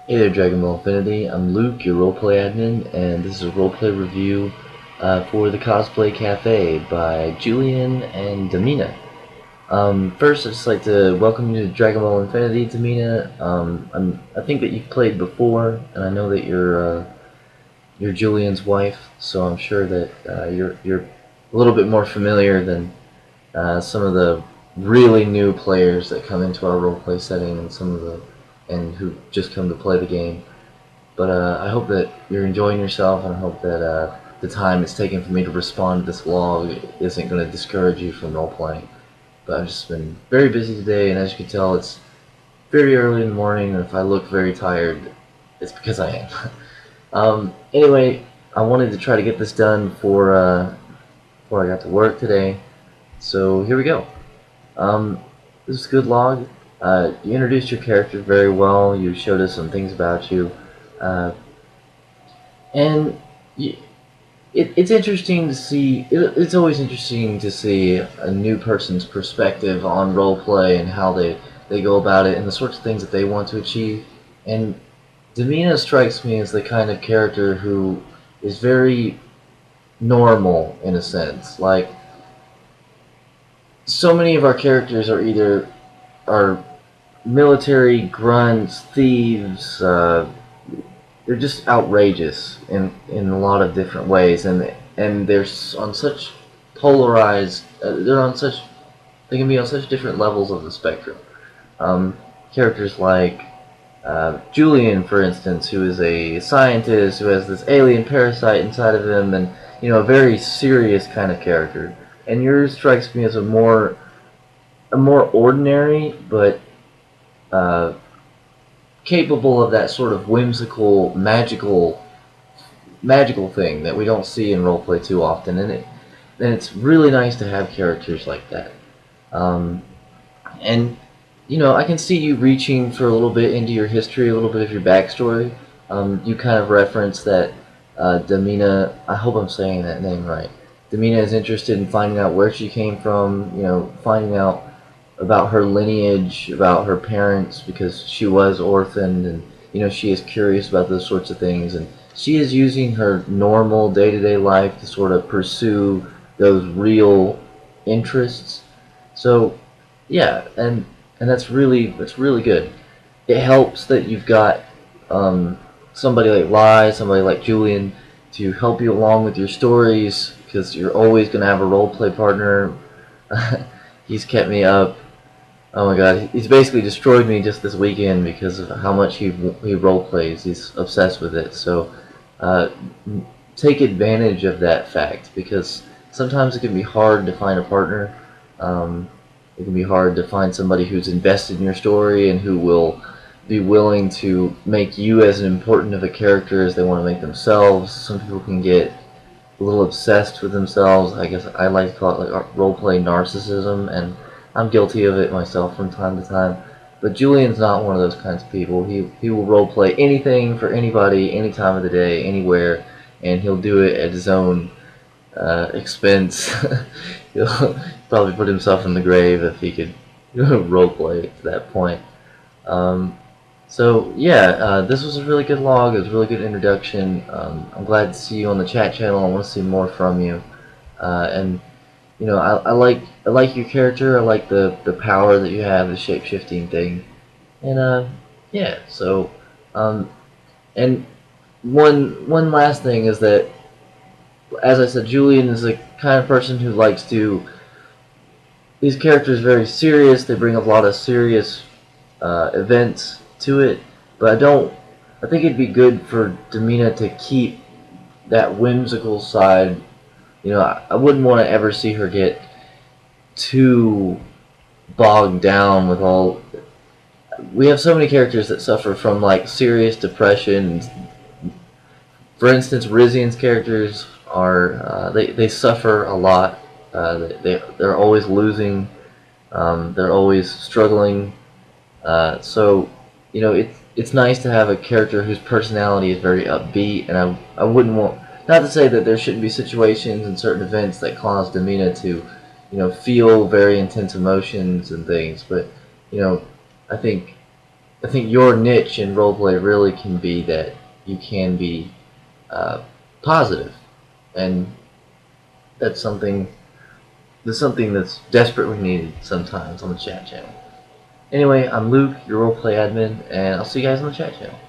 Hey there, Dragon Ball Infinity. I'm Luke, your roleplay admin, and this is a roleplay review for the Cosplay Cafe by Julian and Domina. First, I'd just like to welcome you to Dragon Ball Infinity, Domina. I think that you've played before, and I know that you're Julian's wife, so I'm sure that you're a little bit more familiar than some of the really new players that come into our roleplay setting, and who just come to play the game. But I hope that you're enjoying yourself, and I hope that the time it's taken for me to respond to this vlog isn't going to discourage you from role playing. But I've just been very busy today, and as you can tell, it's very early in the morning, and if I look very tired, it's because I am. Anyway, I wanted to try to get this done before I got to work today, so here we go. This is a good log. You introduced your character very well. You showed us some things about you. Uh, and it's interesting to see. It's always interesting to see a new person's perspective on roleplay and how they go about it and the sorts of things that they want to achieve. And Domina strikes me as the kind of character who is very normal in a sense. Like, so many of our characters are military grunts, thieves. They're just outrageous in a lot of different ways, and they're on such polarized. They can be on such different levels of the spectrum. Characters like Julian, for instance, who is a scientist who has this alien parasite inside of him, and a very serious kind of character. And yours strikes me as a more ordinary, but uh, capable of that sort of whimsical, magical thing that we don't see in roleplay too often, and it's really nice to have characters like that. Um, and I can see you reaching for a little bit into your history, a little bit of your backstory. You kind of reference that Domina. I hope I'm saying that name right. Domina is interested in finding out where she came from. Finding out about her lineage, about her parents, because she was orphaned, and she is curious about those sorts of things, and she is using her normal day-to-day life to sort of pursue those real interests. So yeah, and that's really good. It helps that you've got um, somebody like somebody like Julian to help you along with your stories, because you're always going to have a role play partner. He's kept me up. Oh my god, he's basically destroyed me just this weekend because of how much he role plays. He's obsessed with it. So uh, take advantage of that fact, because sometimes it can be hard to find a partner. It can be hard to find somebody who's invested in your story and who will be willing to make you as important of a character as they want to make themselves. Some people can get a little obsessed with themselves. I guess I like to call it like roleplay narcissism, and I'm guilty of it myself from time to time. But Julian's not one of those kinds of people. He will roleplay anything for anybody, any time of the day, anywhere, and he'll do it at his own expense. He'll probably put himself in the grave if he could roleplay it to that point. Um, so yeah, this was a really good log. It was a really good introduction. I'm glad to see you on the chat channel. I want to see more from you. And I like your character. I like the power that you have, the shape shifting thing. And yeah. So and one last thing is that, as I said, Julian is the kind of person who likes to. These characters are very serious. They bring a lot of serious events to it, but I think it'd be good for Domina to keep that whimsical side. I wouldn't want to ever see her get too bogged down with all. We have so many characters that suffer from like serious depression. For instance, Rizian's characters are they suffer a lot. They're always losing. They're always struggling. So it's nice to have a character whose personality is very upbeat, and I wouldn't want, not to say that there shouldn't be situations and certain events that cause Domina to feel very intense emotions and things, but I think I think your niche in roleplay really can be that you can be uh, positive, and that's something that's desperately needed sometimes on the chat channel. Anyway, I'm Luke, your roleplay admin, and I'll see you guys on the chat channel.